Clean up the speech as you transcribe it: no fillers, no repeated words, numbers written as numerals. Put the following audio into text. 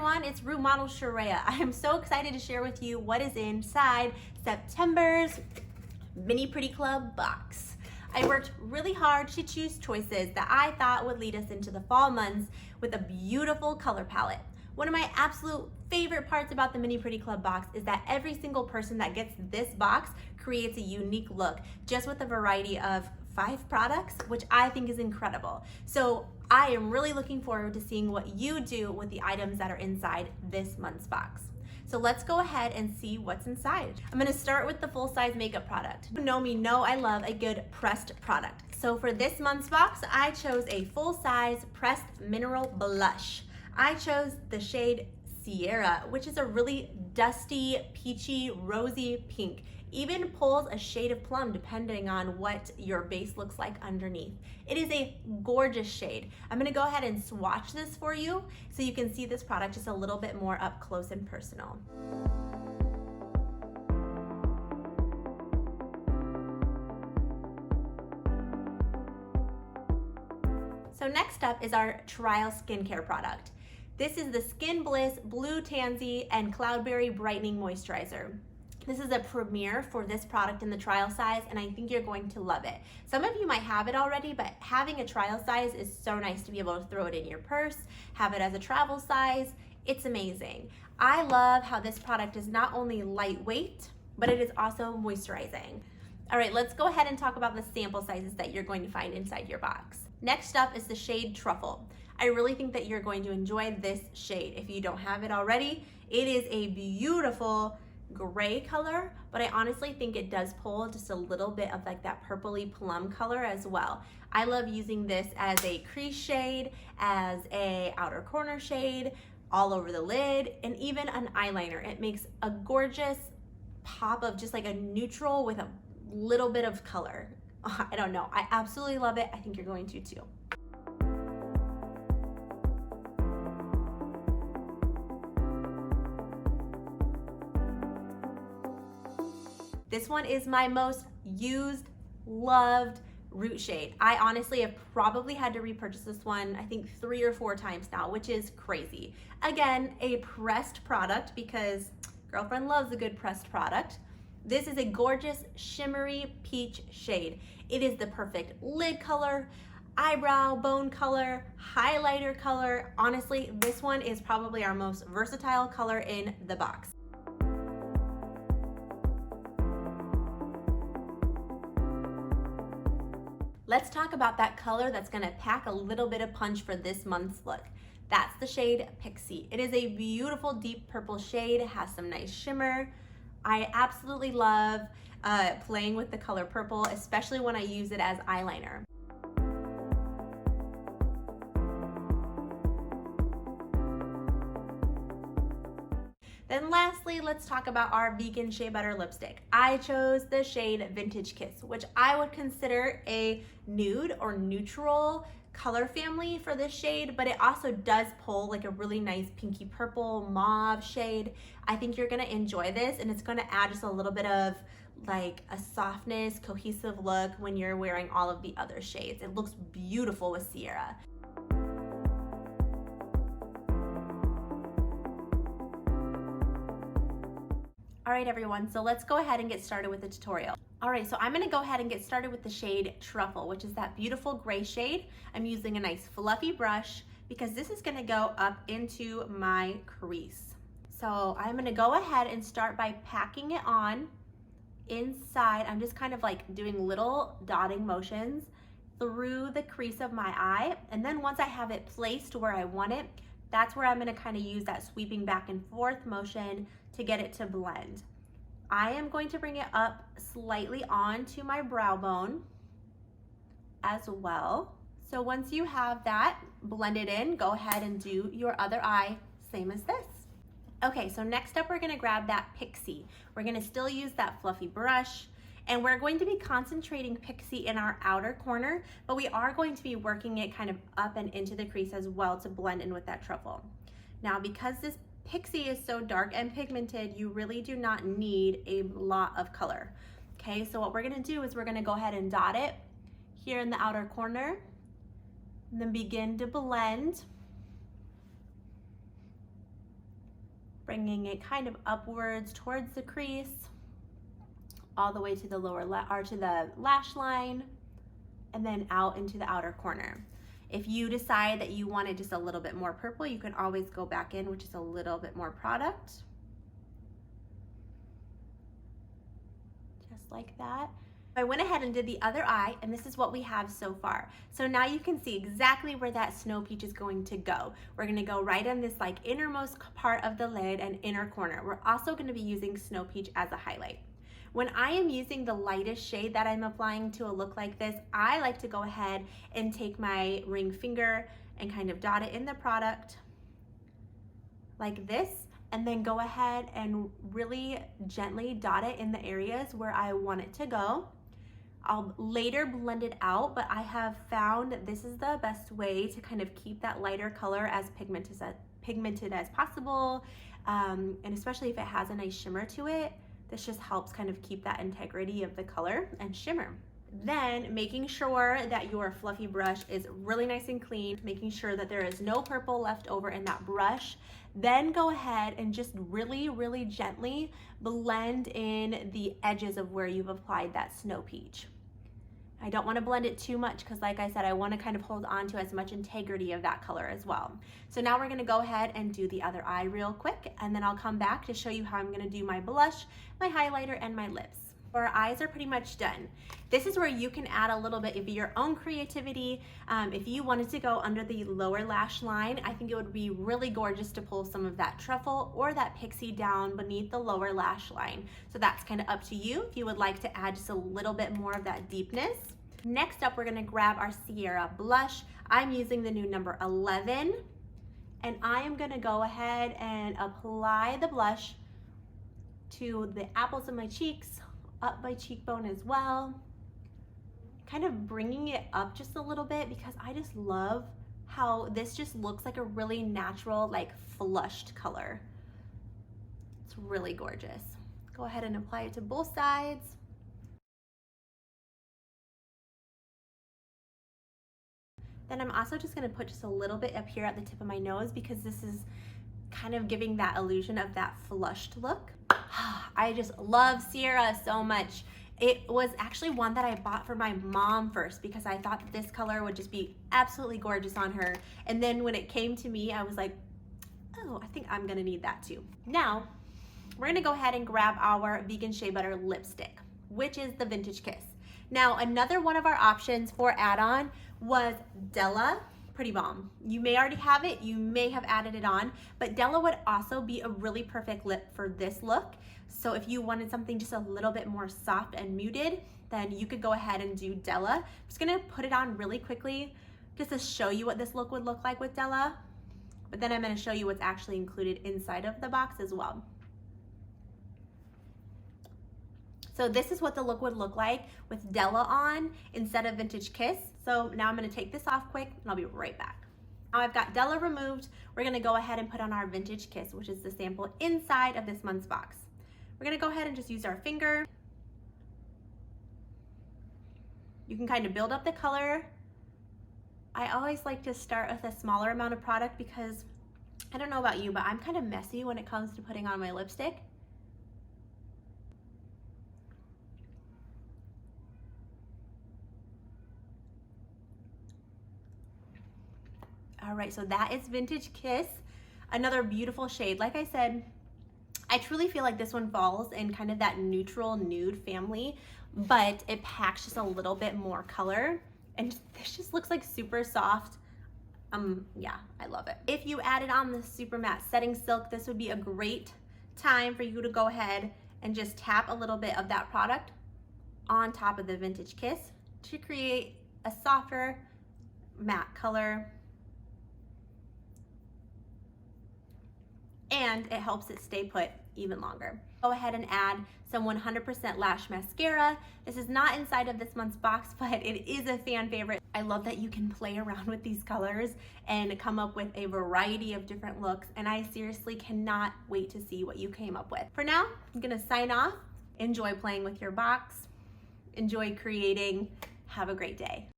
everyone, it's Model Sharaya. I am so excited to share with you what is inside September's Mini Pretty Club box. I worked really hard to choose choices that I thought would lead us into the fall months with a beautiful color palette. One of my absolute favorite parts about the Mini Pretty Club box is that every single person that gets this box creates a unique look just with a variety of 5 products, which I think is incredible. So I am really looking forward to seeing what you do with the items that are inside this month's box. So let's go ahead and see what's inside. I'm gonna start with the full-size makeup product. You know me, know I love a good pressed product. So for this month's box, I chose a full-size pressed mineral blush. I chose the shade Sierra, which is a really dusty, peachy, rosy pink. Even pulls a shade of plum depending on what your base looks like underneath. It is a gorgeous shade. I'm gonna go ahead and swatch this for you so you can see this product just a little bit more up close and personal. So next up is our trial skincare product. This is the Skin Bliss Blue Tansy and Cloudberry Brightening Moisturizer. This is a premiere for this product in the trial size, and I think you're going to love it. Some of you might have it already, but having a trial size is so nice to be able to throw it in your purse, have it as a travel size. It's amazing. I love how this product is not only lightweight, but it is also moisturizing. All right, let's go ahead and talk about the sample sizes that you're going to find inside your box. Next up is the shade Truffle. I really think that you're going to enjoy this shade. If you don't have it already, it is a beautiful gray color, but I honestly think it does pull just a little bit of like that purpley plum color as well. I love using this as a crease shade, as a outer corner shade, all over the lid, and even an eyeliner. It makes a gorgeous pop of just like a neutral with a little bit of color. I don't know, I absolutely love it. I think you're going to too. This one is my most used, loved root shade. I honestly have probably had to repurchase this one, I think 3 or 4 times now, which is crazy. Again, a pressed product because girlfriend loves a good pressed product. This is a gorgeous shimmery peach shade. It is the perfect lid color, eyebrow bone color, highlighter color. Honestly, this one is probably our most versatile color in the box. Let's talk about that color that's gonna pack a little bit of punch for this month's look. That's the shade Pixie. It is a beautiful deep purple shade. It has some nice shimmer. I absolutely love playing with the color purple, especially when I use it as eyeliner. Then lastly, let's talk about our vegan shea butter lipstick. I chose the shade Vintage Kiss, which I would consider a nude or neutral color family for this shade, but it also does pull like a really nice pinky purple mauve shade. I think you're gonna enjoy this, and it's gonna add just a little bit of like a softness, cohesive look when you're wearing all of the other shades. It looks beautiful with Sierra. All right, everyone, so let's go ahead and get started with the tutorial. All right, so I'm gonna go ahead and get started with the shade Truffle, which is that beautiful gray shade. I'm using a nice fluffy brush because this is gonna go up into my crease. So I'm gonna go ahead and start by packing it on inside. I'm just kind of like doing little dotting motions through the crease of my eye. And then once I have it placed where I want it, that's where I'm gonna kind of use that sweeping back and forth motion to get it to blend. I am going to bring it up slightly onto my brow bone as well. So once you have that blended in, go ahead and do your other eye, same as this. Okay, so next up we're gonna grab that Pixie. We're gonna still use that fluffy brush, and we're going to be concentrating Pixie in our outer corner, but we are going to be working it kind of up and into the crease as well to blend in with that truffle. Now, because this Pixie is so dark and pigmented, you really do not need a lot of color. Okay, so what we're gonna do is we're gonna go ahead and dot it here in the outer corner, and then begin to blend bringing it kind of upwards towards the crease, all the way to the to the lash line, and then out into the outer corner. If you decide that you want it just a little bit more purple, you can always go back in with just a little bit more product. Just like that. I went ahead and did the other eye, and this is what we have so far. So now you can see exactly where that snow peach is going to go. We're gonna go right in this like innermost part of the lid and inner corner. We're also gonna be using snow peach as a highlight. When I am using the lightest shade that I'm applying to a look like this, I like to go ahead and take my ring finger and kind of dot it in the product like this, and then go ahead and really gently dot it in the areas where I want it to go. I'll later blend it out, but I have found that this is the best way to kind of keep that lighter color as pigmented as possible, and especially if it has a nice shimmer to it. This just helps kind of keep that integrity of the color and shimmer. Then making sure that your fluffy brush is really nice and clean, making sure that there is no purple left over in that brush. Then go ahead and just really, really gently blend in the edges of where you've applied that snow peach. I don't want to blend it too much because, like I said, I want to kind of hold on to as much integrity of that color as well. So now we're going to go ahead and do the other eye real quick, and then I'll come back to show you how I'm going to do my blush, my highlighter, and my lips. Our eyes are pretty much done. This is where you can add a little bit of your own creativity. If you wanted to go under the lower lash line, I think it would be really gorgeous to pull some of that truffle or that pixie down beneath the lower lash line. So that's kind of up to you if you would like to add just a little bit more of that deepness. Next up, we're gonna grab our Sierra blush. I'm using the new number 11, and I am gonna go ahead and apply the blush to the apples of my cheeks, up my cheekbone as well, kind of bringing it up just a little bit because I just love how this just looks like a really natural, like flushed color. It's really gorgeous. Go ahead and apply it to both sides. Then I'm also just gonna put just a little bit up here at the tip of my nose because this is kind of giving that illusion of that flushed look. I just love Sierra so much. It was actually one that I bought for my mom first because I thought that this color would just be absolutely gorgeous on her. And then when it came to me, I was like, oh, I think I'm gonna need that too. Now, we're gonna go ahead and grab our Vegan Shea Butter lipstick, which is the Vintage Kiss. Now, another one of our options for add-on was Della Pretty Balm. You may already have it, you may have added it on, but Della would also be a really perfect lip for this look. So if you wanted something just a little bit more soft and muted, then you could go ahead and do Della. I'm just gonna put it on really quickly just to show you what this look would look like with Della, but then I'm gonna show you what's actually included inside of the box as well. So this is what the look would look like with Della on instead of Vintage Kiss. So now I'm gonna take this off quick and I'll be right back. Now I've got Della removed. We're gonna go ahead and put on our Vintage Kiss, which is the sample inside of this month's box. We're gonna go ahead and just use our finger. You can kind of build up the color. I always like to start with a smaller amount of product because I don't know about you, but I'm kind of messy when it comes to putting on my lipstick. All right, so that is Vintage Kiss, another beautiful shade. Like I said, I truly feel like this one falls in kind of that neutral nude family, but it packs just a little bit more color, and this just looks like super soft. Yeah, I love it. If you added on the super matte setting silk, this would be a great time for you to go ahead and just tap a little bit of that product on top of the Vintage Kiss to create a softer matte color. And it helps it stay put even longer. Go ahead and add some 100% Lash Mascara. This is not inside of this month's box, but it is a fan favorite. I love that you can play around with these colors and come up with a variety of different looks, and I seriously cannot wait to see what you came up with. For now, I'm gonna sign off. Enjoy playing with your box. Enjoy creating. Have a great day.